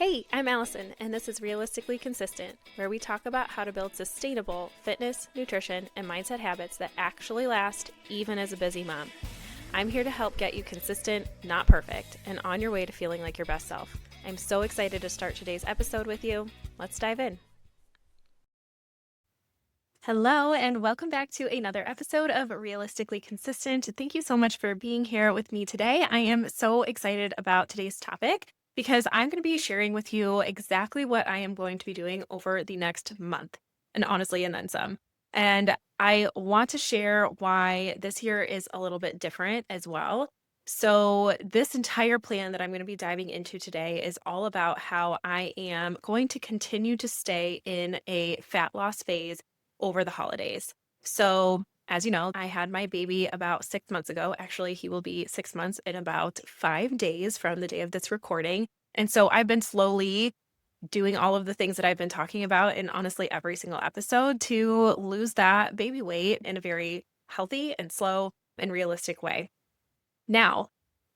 Hey, I'm Allison, and this is Realistically Consistent, where we talk about how to build sustainable fitness, nutrition, and mindset habits that actually last even as a busy mom. I'm here to help get you consistent, not perfect, and on your way to feeling like your best self. I'm so excited to start today's episode with you. Let's dive in. Hello, and welcome back to another episode of Realistically Consistent. Thank you so much for being here with me today. I am so excited about today's topic because I'm going to be sharing with you exactly what I am going to be doing over the next month, and honestly, and then some. And I want to share why this year is a little bit different as well. So, this entire plan that I'm going to be diving into today is all about how I am going to continue to stay in a fat loss phase over the holidays. So, as you know, I had my baby about 6 months ago. Actually, he will be 6 months in about 5 days from the day of this recording. And so I've been slowly doing all of the things that I've been talking about in honestly every single episode to lose that baby weight in a very healthy and slow and realistic way. Now,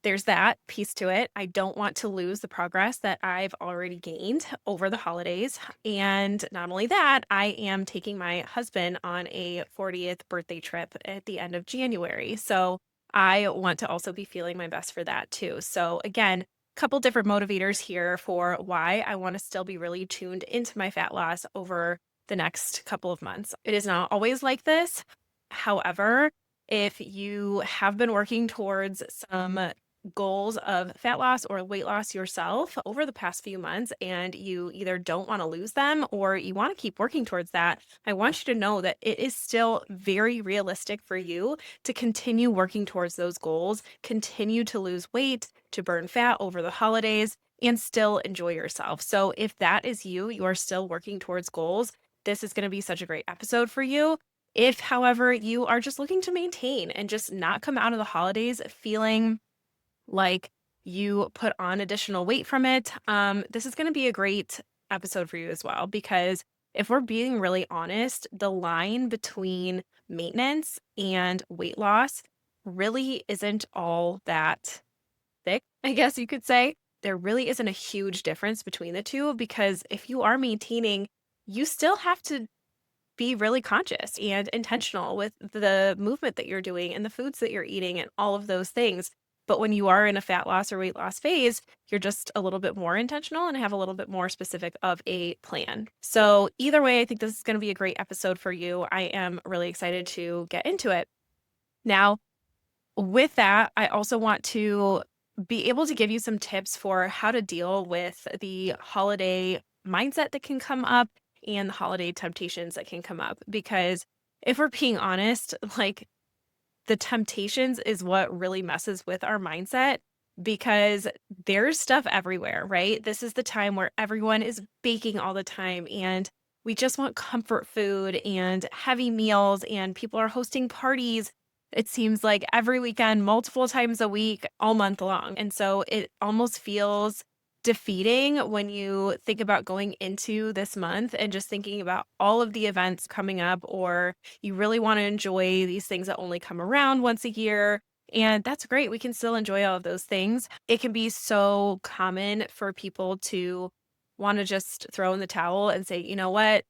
there's that piece to it. I don't want to lose the progress that I've already gained over the holidays. And not only that, I am taking my husband on a 40th birthday trip at the end of January. So I want to also be feeling my best for that too. So again, a couple different motivators here for why I want to still be really tuned into my fat loss over the next couple of months. It is not always like this. However, if you have been working towards some goals of fat loss or weight loss yourself over the past few months and you either don't want to lose them or you want to keep working towards that, I want you to know that it is still very realistic for you to continue working towards those goals, continue to lose weight, to burn fat over the holidays, and still enjoy yourself. So if that is you, you are still working towards goals, this is going to be such a great episode for you. If, however, you are just looking to maintain and just not come out of the holidays feeling like you put on additional weight from it, this is going to be a great episode for you as well. Because if we're being really honest, the line between maintenance and weight loss really isn't all that thick, I guess you could say. There really isn't a huge difference between the two because if you are maintaining, you still have to be really conscious and intentional with the movement that you're doing and the foods that you're eating and all of those things. But when you are in a fat loss or weight loss phase, you're just a little bit more intentional and have a little bit more specific of a plan. So either way, I think this is going to be a great episode for you. I am really excited to get into it. Now, with that, I also want to be able to give you some tips for how to deal with the holiday mindset that can come up and the holiday temptations that can come up. Because if we're being honest, like the temptations is what really messes with our mindset because there's stuff everywhere, right? This is the time where everyone is baking all the time and we just want comfort food and heavy meals and people are hosting parties. It seems like every weekend, multiple times a week, all month long. And so it almost feels defeating when you think about going into this month and just thinking about all of the events coming up, or you really want to enjoy these things that only come around once a year. And that's great. We can still enjoy all of those things. It can be so common for people to want to just throw in the towel and say, you know what?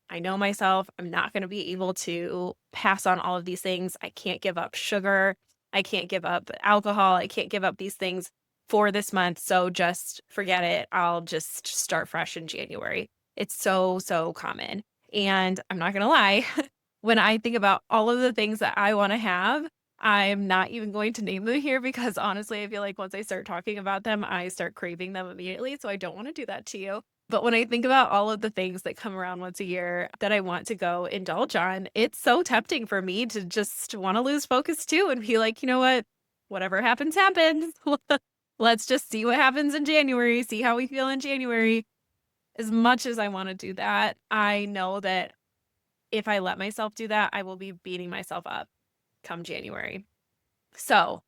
I know myself. I'm not going to be able to pass on all of these things. I can't give up sugar. I can't give up alcohol. I can't give up these things for this month. So just forget it. I'll just start fresh in January. It's so, so common. And I'm not going to lie, when I think about all of the things that I want to have, I'm not even going to name them here because honestly, I feel like once I start talking about them, I start craving them immediately. So I don't want to do that to you. But when I think about all of the things that come around once a year that I want to go indulge on, it's so tempting for me to just want to lose focus too and be like, you know what? Whatever happens, happens. Let's just see what happens in January, see how we feel in January. As much as I want to do that, I know that if I let myself do that, I will be beating myself up come January. So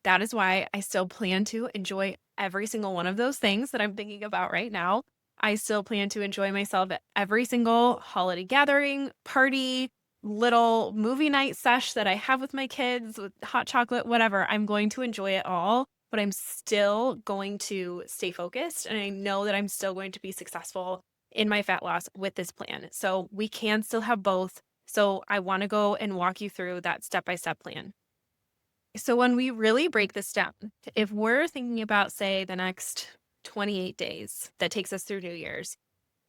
that is why I still plan to enjoy every single one of those things that I'm thinking about right now. I still plan to enjoy myself at every single holiday gathering, party, little movie night sesh that I have with my kids, with hot chocolate, whatever. I'm going to enjoy it all but I'm still going to stay focused. And I know that I'm still going to be successful in my fat loss with this plan. So we can still have both. So I want to go and walk you through that step by step plan. So when we really break this down, if we're thinking about, say, the next 28 days that takes us through New Year's,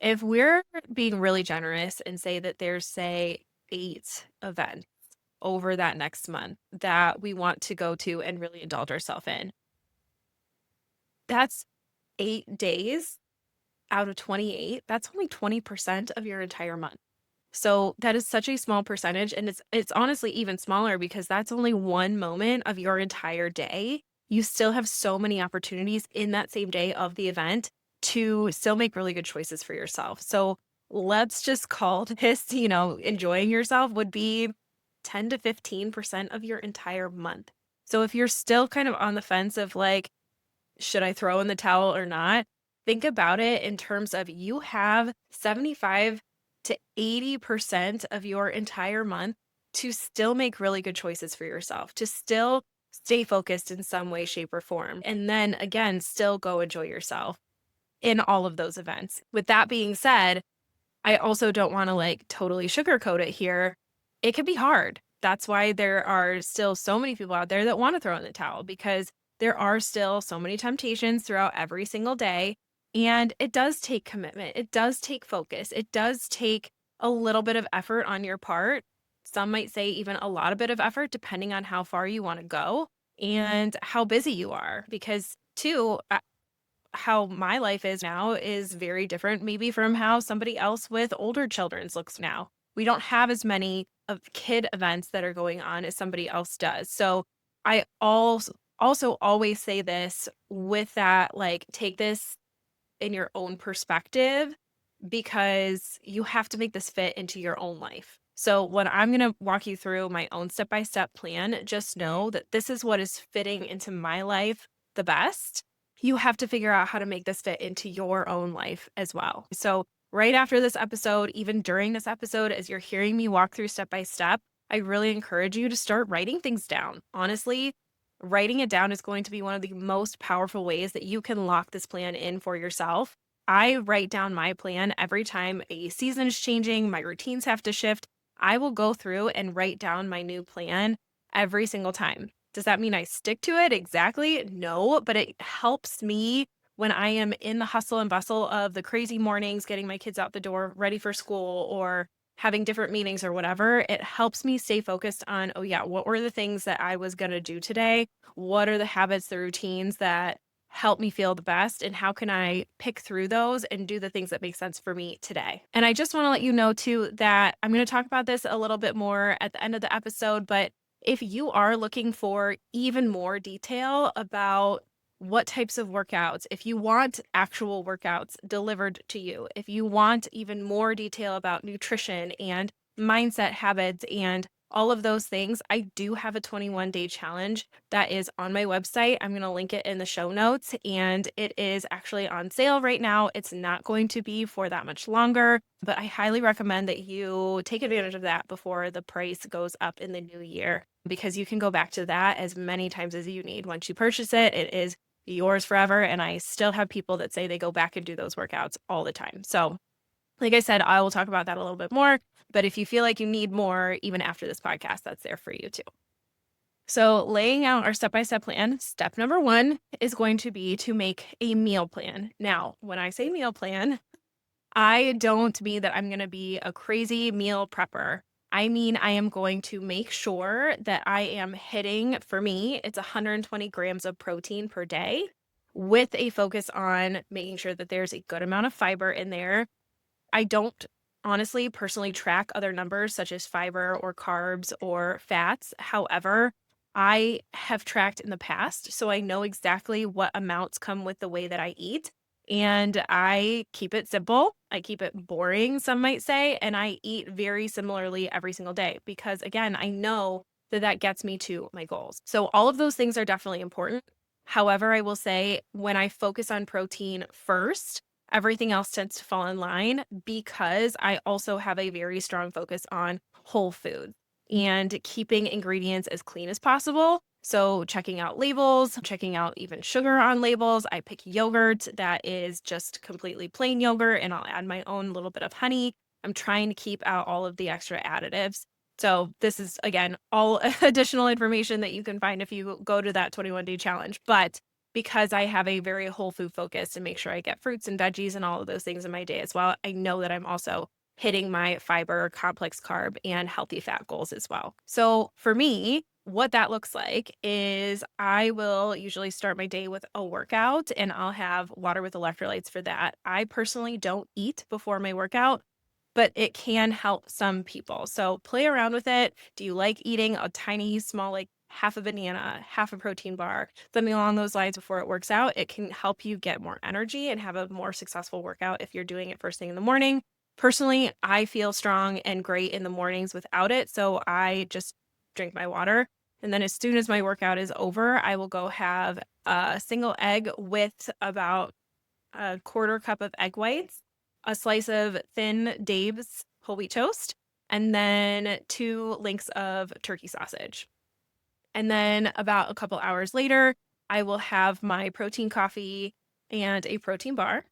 if we're being really generous and say that there's, say, 8 events over that next month that we want to go to and really indulge ourselves in, that's 8 days out of 28. That's only 20% of your entire month. So that is such a small percentage, and it's honestly even smaller because that's only one moment of your entire day. You still have so many opportunities in that same day of the event to still make really good choices for yourself. So let's just call this, enjoying yourself would be 10 to 15% of your entire month. So if you're still kind of on the fence of like, should I throw in the towel or not? Think about it in terms of you have 75 to 80% of your entire month to still make really good choices for yourself, to still stay focused in some way, shape, or form. And then again, still go enjoy yourself in all of those events. With that being said, I also don't want to like totally sugarcoat it here. It can be hard. That's why there are still so many people out there that want to throw in the towel because there are still so many temptations throughout every single day. And it does take commitment. It does take focus. It does take a little bit of effort on your part. Some might say even a lot of bit of effort, depending on how far you want to go and how busy you are. Because, too, how my life is now is very different maybe from how somebody else with older children's looks now. We don't have as many of kid events that are going on as somebody else does. So I also always say this with that, like, take this in your own perspective because you have to make this fit into your own life. So when I'm going to walk you through my own step-by-step plan, just know that this is what is fitting into my life the best. You have to figure out how to make this fit into your own life as well. So right after this episode, even during this episode, as you're hearing me walk through step by step, I really encourage you to start writing things down. Honestly, writing it down is going to be one of the most powerful ways that you can lock this plan in for yourself. I write down my plan every time a season is changing, my routines have to shift. I will go through and write down my new plan every single time. Does that mean I stick to it exactly? No, but it helps me when I am in the hustle and bustle of the crazy mornings, getting my kids out the door, ready for school, or having different meetings or whatever. It helps me stay focused on, oh, yeah, what were the things that I was going to do today? What are the habits, the routines that help me feel the best? And how can I pick through those and do the things that make sense for me today? And I just want to let you know, too, that I'm going to talk about this a little bit more at the end of the episode, but if you are looking for even more detail about what types of workouts, if you want actual workouts delivered to you, if you want even more detail about nutrition and mindset habits and all of those things, I do have a 21-day challenge that is on my website. I'm going to link it in the show notes, and it is actually on sale right now. It's not going to be for that much longer, but I highly recommend that you take advantage of that before the price goes up in the new year because you can go back to that as many times as you need. Once you purchase it, it is yours forever. And I still have people that say they go back and do those workouts all the time. So, like I said, I will talk about that a little bit more. But if you feel like you need more, even after this podcast, that's there for you too. So, laying out our step by step plan, step number one is going to be to make a meal plan. Now, when I say meal plan, I don't mean that I'm going to be a crazy meal prepper. I mean, I am going to make sure that I am hitting, for me, it's 120 grams of protein per day with a focus on making sure that there's a good amount of fiber in there. I don't honestly personally track other numbers such as fiber or carbs or fats. However, I have tracked in the past, so I know exactly what amounts come with the way that I eat. And I keep it simple. I keep it boring, some might say, and I eat very similarly every single day because, again, I know that that gets me to my goals. So, all of those things are definitely important. However, I will say when I focus on protein first, everything else tends to fall in line because I also have a very strong focus on whole foods and keeping ingredients as clean as possible So, checking out labels, checking out even sugar on labels. I pick yogurt that is just completely plain yogurt, and I'll add my own little bit of honey. I'm trying to keep out all of the extra additives. So, this is again all additional information that you can find if you go to that 21-day challenge. But because I have a very whole food focus and make sure I get fruits and veggies and all of those things in my day as well, I know that I'm also hitting my fiber, complex carb, and healthy fat goals as well. So for me, what that looks like is I will usually start my day with a workout and I'll have water with electrolytes for that. I personally don't eat before my workout, but it can help some people. So play around with it. Do you like eating a tiny, small, like half a banana, half a protein bar, something along those lines before it works out? It can help you get more energy and have a more successful workout if you're doing it first thing in the morning. Personally, I feel strong and great in the mornings without it, so I just drink my water. And then as soon as my workout is over, I will go have a single egg with about a quarter cup of egg whites, a slice of thin Dave's whole wheat toast, and then 2 links of turkey sausage. And then about a couple hours later, I will have my protein coffee and a protein bar.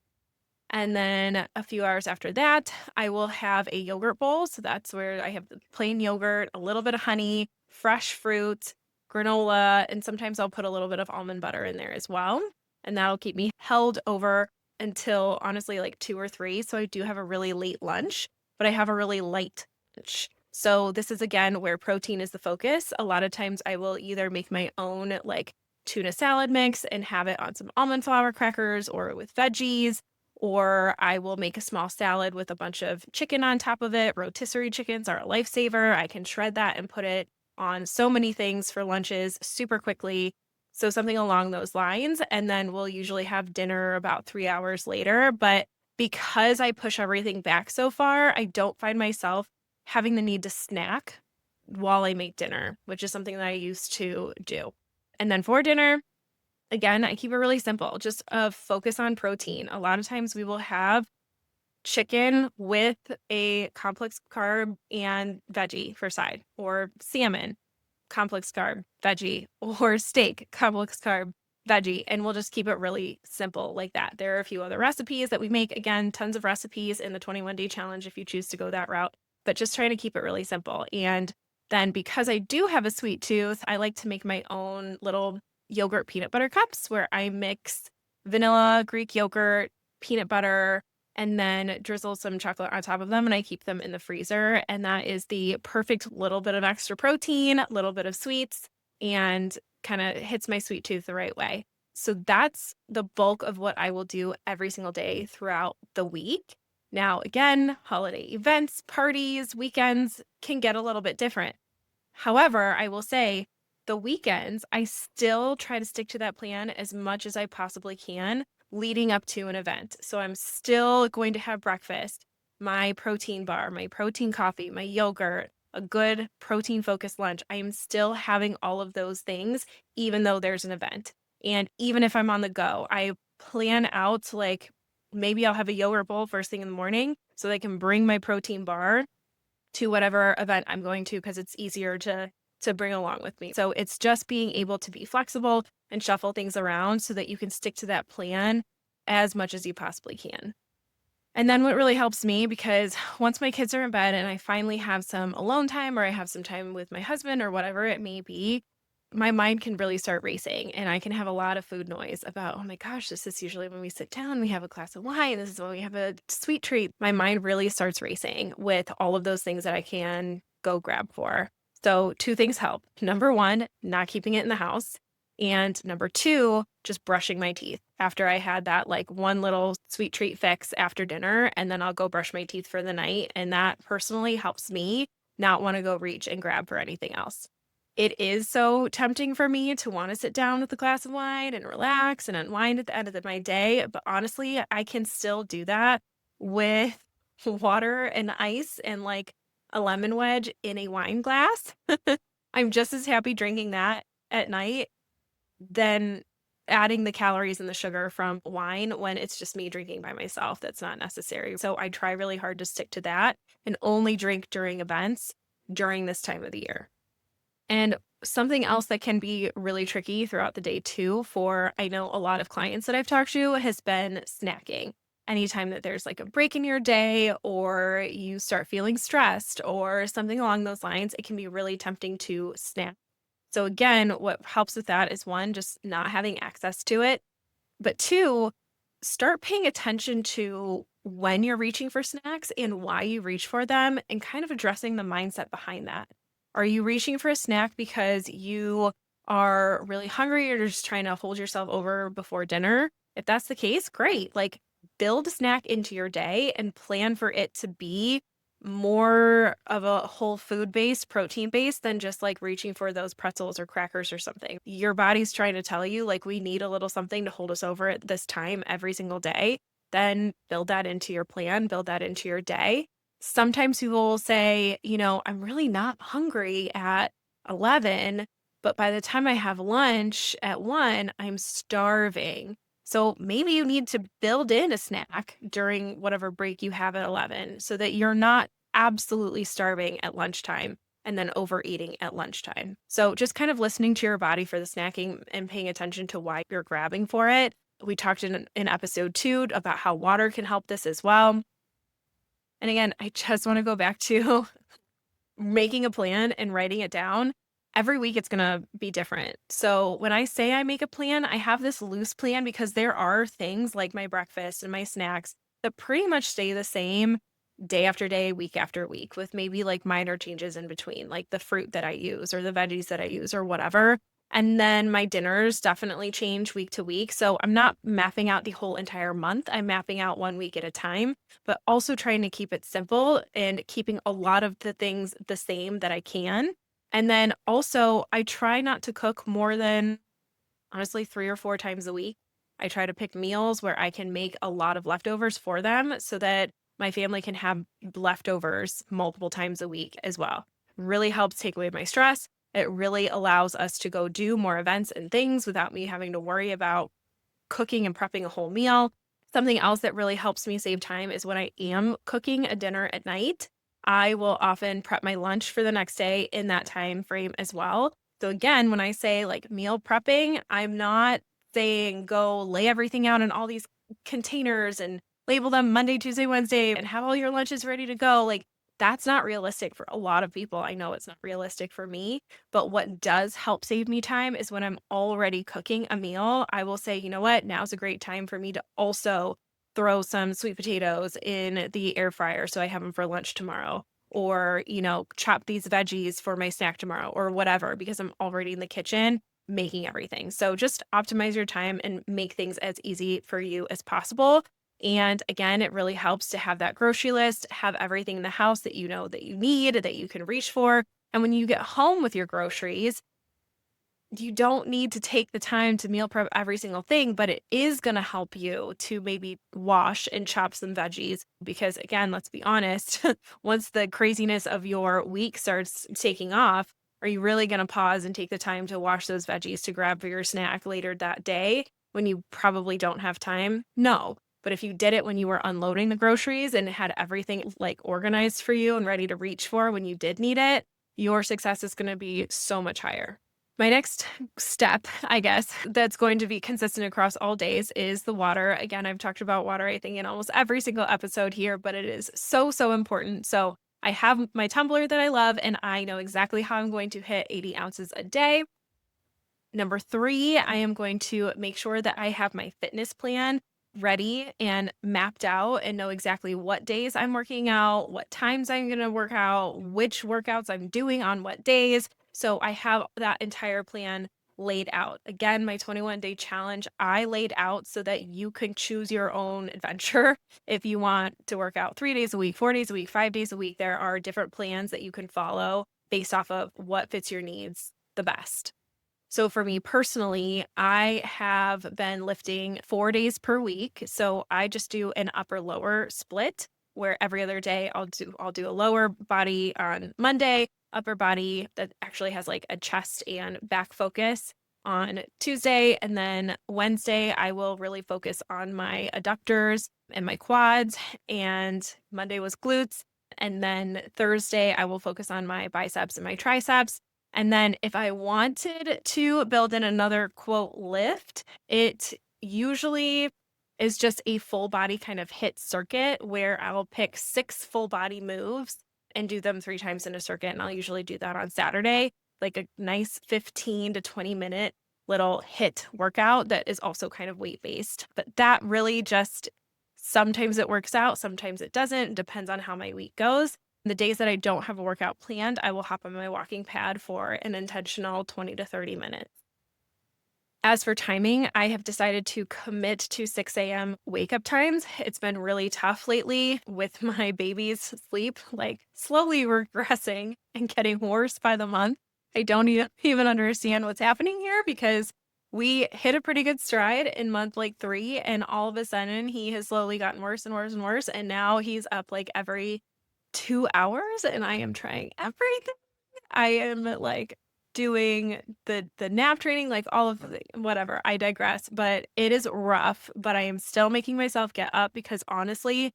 And then a few hours after that, I will have a yogurt bowl. So that's where I have the plain yogurt, a little bit of honey, fresh fruit, granola, and sometimes I'll put a little bit of almond butter in there as well. And that'll keep me held over until honestly like 2 or 3. So I do have a really late lunch, but I have a really light lunch. So this is again where protein is the focus. A lot of times I will either make my own like tuna salad mix and have it on some almond flour crackers or with veggies, or I will make a small salad with a bunch of chicken on top of it. Rotisserie chickens are a lifesaver. I can shred that and put it on so many things for lunches super quickly. So something along those lines. And then we'll usually have dinner about 3 hours later. But because I push everything back so far, I don't find myself having the need to snack while I make dinner, which is something that I used to do. And then for dinner, again, I keep it really simple, just a focus on protein. A lot of times we will have chicken with a complex carb and veggie for side, or salmon, complex carb, veggie, or steak, complex carb, veggie. And we'll just keep it really simple like that. There are a few other recipes that we make. Again, tons of recipes in the 21-day challenge if you choose to go that route, but just trying to keep it really simple. And then because I do have a sweet tooth, I like to make my own little yogurt peanut butter cups where I mix vanilla, Greek yogurt, peanut butter, and then drizzle some chocolate on top of them, and I keep them in the freezer, and that is the perfect little bit of extra protein, little bit of sweets, and kinda hits my sweet tooth the right way. So that's the bulk of what I will do every single day throughout the week. Now, again, holiday events, parties, weekends can get a little bit different. However, I will say the weekends, I still try to stick to that plan as much as I possibly can leading up to an event. So I'm still going to have breakfast, my protein bar, my protein coffee, my yogurt, a good protein focused lunch. I am still having all of those things, even though there's an event. And even if I'm on the go, I plan out like maybe I'll have a yogurt bowl first thing in the morning so that I can bring my protein bar to whatever event I'm going to because it's easier to bring along with me. So it's just being able to be flexible and shuffle things around so that you can stick to that plan as much as you possibly can. And then what really helps me, because once my kids are in bed and I finally have some alone time or I have some time with my husband or whatever it may be, my mind can really start racing and I can have a lot of food noise about, oh my gosh, this is usually when we sit down, we have a glass of wine. This is when we have a sweet treat. My mind really starts racing with all of those things that I can go grab for. So 2 things help. Number 1, not keeping it in the house. And number 2, just brushing my teeth after I had that like one little sweet treat fix after dinner. And then I'll go brush my teeth for the night. And that personally helps me not want to go reach and grab for anything else. It is so tempting for me to want to sit down with a glass of wine and relax and unwind at the end of my day. But honestly, I can still do that with water and ice and like a lemon wedge in a wine glass. I'm just as happy drinking that at night than adding the calories and the sugar from wine when it's just me drinking by myself. That's not necessary. So I try really hard to stick to that and only drink during events during this time of the year. And something else that can be really tricky throughout the day too, for I know a lot of clients that I've talked to, has been snacking. Anytime that there's like a break in your day or you start feeling stressed or something along those lines, it can be really tempting to snack. So again, what helps with that is one, just not having access to it, but two, start paying attention to when you're reaching for snacks and why you reach for them and kind of addressing the mindset behind that. Are you reaching for a snack because you are really hungry or you're just trying to hold yourself over before dinner? If that's the case, great. Like build a snack into your day and plan for it to be more of a whole food based, protein based than just like reaching for those pretzels or crackers or something. Your body's trying to tell you, like, we need a little something to hold us over at this time every single day. Then build that into your plan, build that into your day. Sometimes people will say, I'm really not hungry at 11, but by the time I have lunch at 1, I'm starving. So maybe you need to build in a snack during whatever break you have at 11 so that you're not absolutely starving at lunchtime and then overeating at lunchtime. So just kind of listening to your body for the snacking and paying attention to why you're grabbing for it. We talked in episode 2 about how water can help this as well. And again, I just want to go back to making a plan and writing it down. Every week it's going to be different. So when I say I make a plan, I have this loose plan because there are things like my breakfast and my snacks that pretty much stay the same day after day, week after week, with maybe like minor changes in between, like the fruit that I use or the veggies that I use or whatever. And then my dinners definitely change week to week. So I'm not mapping out the whole entire month. I'm mapping out 1 week at a time, but also trying to keep it simple and keeping a lot of the things the same that I can. And then also, I try not to cook more than honestly 3 or 4 times a week. I try to pick meals where I can make a lot of leftovers for them so that my family can have leftovers multiple times a week as well. Really helps take away my stress. It really allows us to go do more events and things without me having to worry about cooking and prepping a whole meal. Something else that really helps me save time is when I am cooking a dinner at night, I will often prep my lunch for the next day in that time frame as well. So again, when I say like meal prepping, I'm not saying go lay everything out in all these containers and label them Monday, Tuesday, Wednesday and have all your lunches ready to go. Like that's not realistic for a lot of people. I know it's not realistic for me, but what does help save me time is when I'm already cooking a meal, I will say, you know what, now's a great time for me to also throw some sweet potatoes in the air fryer so I have them for lunch tomorrow. Or, chop these veggies for my snack tomorrow or whatever, because I'm already in the kitchen making everything. So just optimize your time and make things as easy for you as possible. And again, it really helps to have that grocery list, have everything in the house that you know that you need, that you can reach for. And when you get home with your groceries, you don't need to take the time to meal prep every single thing, but it is going to help you to maybe wash and chop some veggies. Because again, let's be honest, once the craziness of your week starts taking off, are you really going to pause and take the time to wash those veggies to grab for your snack later that day when you probably don't have time? No. But if you did it when you were unloading the groceries and had everything like organized for you and ready to reach for when you did need it, your success is going to be so much higher. My next step, I guess, that's going to be consistent across all days is the water. Again, I've talked about water, I think, in almost every single episode here, but it is so, so important. So I have my tumbler that I love, and I know exactly how I'm going to hit 80 ounces a day. Number 3, I am going to make sure that I have my fitness plan ready and mapped out and know exactly what days I'm working out, what times I'm going to work out, which workouts I'm doing on what days. So I have that entire plan laid out. Again, my 21-day challenge, I laid out so that you can choose your own adventure. If you want to work out 3 days a week, 4 days a week, 5 days a week, there are different plans that you can follow based off of what fits your needs the best. So for me personally, I have been lifting 4 days per week. So I just do an upper lower split where every other day I'll do a lower body on Monday, upper body that actually has like a chest and back focus on Tuesday, and then Wednesday I will really focus on my adductors and my quads, and Monday was glutes, and then Thursday I will focus on my biceps and my triceps. And then if I wanted to build in another quote lift, it usually is just a full body kind of hit circuit where I'll pick 6 full body moves and do them 3 times in a circuit. And I'll usually do that on Saturday, like a nice 15 to 20-minute little hit workout that is also kind of weight based. But that really just sometimes it works out, sometimes it doesn't, depends on how my week goes. The days that I don't have a workout planned, I will hop on my walking pad for an intentional 20 to 30 minutes. As for timing, I have decided to commit to 6 a.m. wake up times. It's been really tough lately with my baby's sleep, like slowly regressing and getting worse by the month. I don't even understand what's happening here because we hit a pretty good stride in month like 3, and all of a sudden he has slowly gotten worse and worse and worse. And now he's up like every 2 hours, and I am trying everything. I am like doing the nap training, like all of the whatever. I digress, but it is rough, but I am still making myself get up because honestly,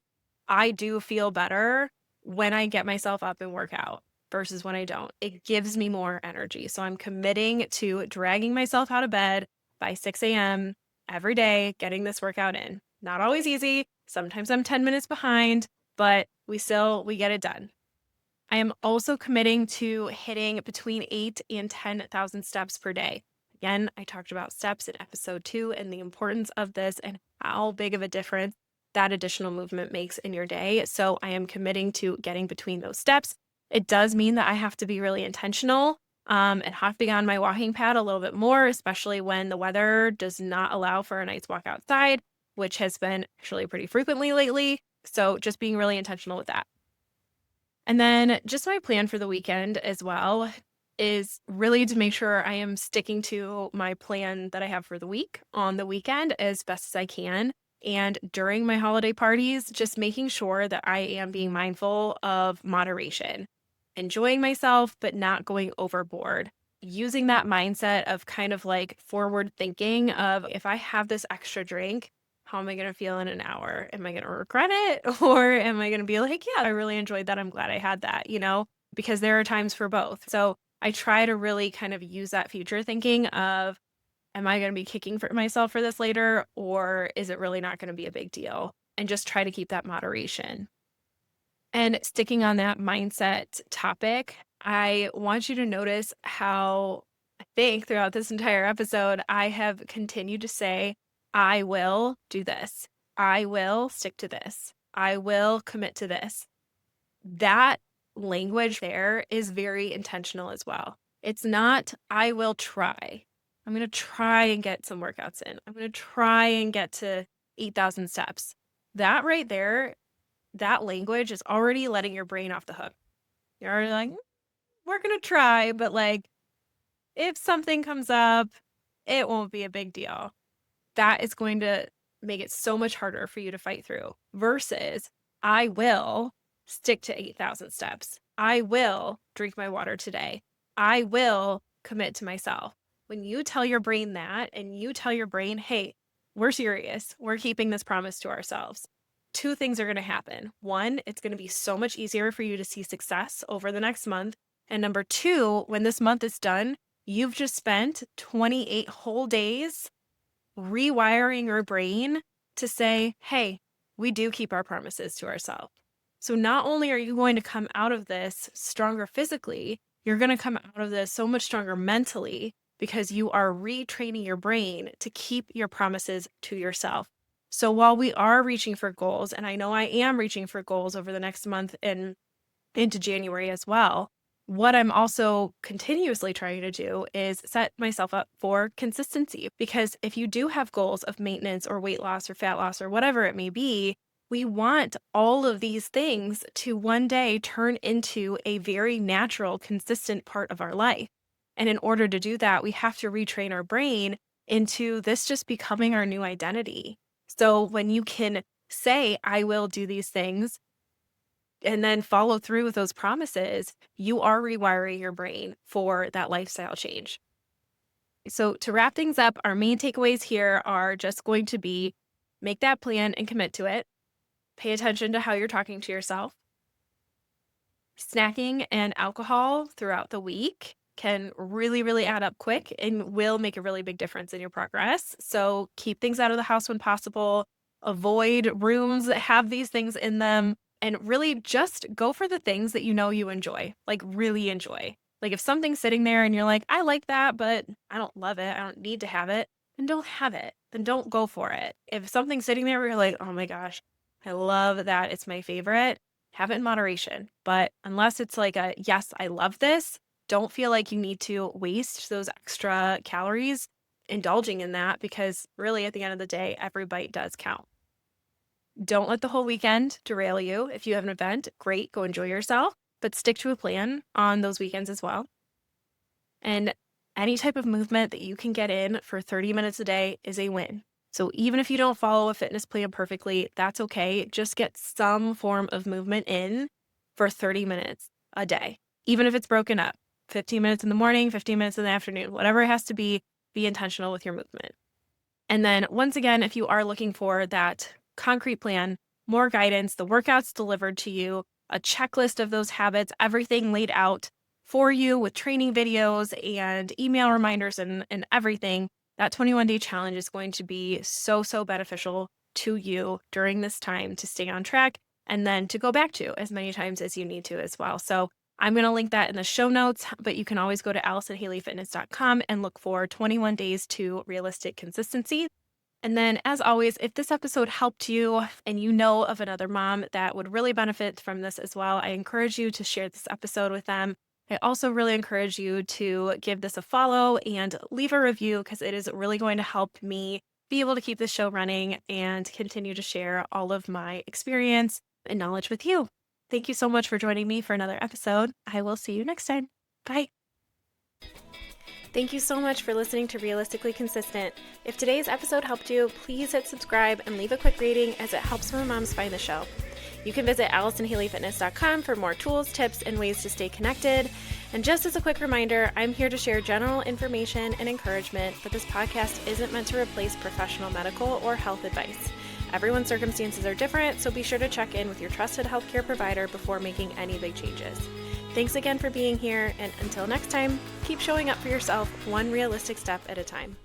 I do feel better when I get myself up and work out versus when I don't. It gives me more energy. So I'm committing to dragging myself out of bed by 6 a.m. every day, getting this workout in. Not always easy. Sometimes I'm 10 minutes behind, but we get it done. I am also committing to hitting between 8 and 10,000 steps per day. Again, I talked about steps in episode 2 and the importance of this and how big of a difference that additional movement makes in your day. So I am committing to getting between those steps. It does mean that I have to be really intentional and hopping on my walking pad a little bit more, especially when the weather does not allow for a nice walk outside, which has been actually pretty frequently lately. So just being really intentional with that. And then just my plan for the weekend as well is really to make sure I am sticking to my plan that I have for the week on the weekend as best as I can. And during my holiday parties, just making sure that I am being mindful of moderation, enjoying myself, but not going overboard. Using that mindset of kind of like forward thinking of if I have this extra drink, how am I going to feel in an hour? Am I going to regret it? Or am I going to be like, yeah, I really enjoyed that. I'm glad I had that, because there are times for both. So I try to really kind of use that future thinking of, am I going to be kicking for myself for this later? Or is it really not going to be a big deal? And just try to keep that moderation. And sticking on that mindset topic, I want you to notice how I think throughout this entire episode, I have continued to say, I will do this. I will stick to this. I will commit to this. That language there is very intentional as well. It's not, I will try. I'm going to try and get some workouts in. I'm going to try and get to 8,000 steps. That right there, that language is already letting your brain off the hook. You're already like, we're going to try, but like, if something comes up, it won't be a big deal. That is going to make it so much harder for you to fight through versus I will stick to 8,000 steps. I will drink my water today. I will commit to myself. When you tell your brain that and you tell your brain, hey, we're serious, we're keeping this promise to ourselves, 2 things are going to happen. 1, it's going to be so much easier for you to see success over the next month. And number 2, when this month is done, you've just spent 28 whole days rewiring your brain to say, hey, we do keep our promises to ourselves. So not only are you going to come out of this stronger physically, you're going to come out of this so much stronger mentally because you are retraining your brain to keep your promises to yourself. So while we are reaching for goals, and I know I am reaching for goals over the next month and into January as well, what I'm also continuously trying to do is set myself up for consistency. Because if you do have goals of maintenance or weight loss or fat loss or whatever it may be, we want all of these things to one day turn into a very natural, consistent part of our life. And in order to do that, we have to retrain our brain into this just becoming our new identity. So when you can say, I will do these things, and then follow through with those promises, you are rewiring your brain for that lifestyle change. So, to wrap things up, our main takeaways here are just going to be make that plan and commit to it. Pay attention to how you're talking to yourself. Snacking and alcohol throughout the week. can really, really add up quick and will make a really big difference in your progress. So keep things out of the house when possible. Avoid rooms that have these things in them and really just go for the things that you know you enjoy, like really enjoy. Like if something's sitting there and you're like, I like that, but I don't love it, I don't need to have it, then don't have it. Then don't go for it. If something's sitting there where you're like, oh my gosh, I love that, it's my favorite, have it in moderation. But unless it's like a, yes, I love this, don't feel like you need to waste those extra calories indulging in that because really at the end of the day, every bite does count. Don't let the whole weekend derail you. If you have an event, great, go enjoy yourself, but stick to a plan on those weekends as well. And any type of movement that you can get in for 30 minutes a day is a win. So even if you don't follow a fitness plan perfectly, that's okay. Just get some form of movement in for 30 minutes a day, even if it's broken up. 15 minutes in the morning, 15 minutes in the afternoon, whatever it has to be intentional with your movement. And then once again, if you are looking for that concrete plan, more guidance, the workouts delivered to you, a checklist of those habits, everything laid out for you with training videos and email reminders and everything, that 21-day challenge is going to be so, so beneficial to you during this time to stay on track and then to go back to as many times as you need to as well. So I'm going to link that in the show notes, but you can always go to AllisonHaleyFitness.com and look for 21 days to realistic consistency. And then, as always, if this episode helped you and you know of another mom that would really benefit from this as well, I encourage you to share this episode with them. I also really encourage you to give this a follow and leave a review because it is really going to help me be able to keep this show running and continue to share all of my experience and knowledge with you. Thank you so much for joining me for another episode. I will see you next time. Bye. Thank you so much for listening to Realistically Consistent. If today's episode helped you, please hit subscribe and leave a quick rating as it helps more moms find the show. You can visit AllisonHaleyFitness.com for more tools, tips, and ways to stay connected. And just as a quick reminder, I'm here to share general information and encouragement, but this podcast isn't meant to replace professional medical or health advice. Everyone's circumstances are different, so be sure to check in with your trusted healthcare provider before making any big changes. Thanks again for being here, and until next time, keep showing up for yourself one realistic step at a time.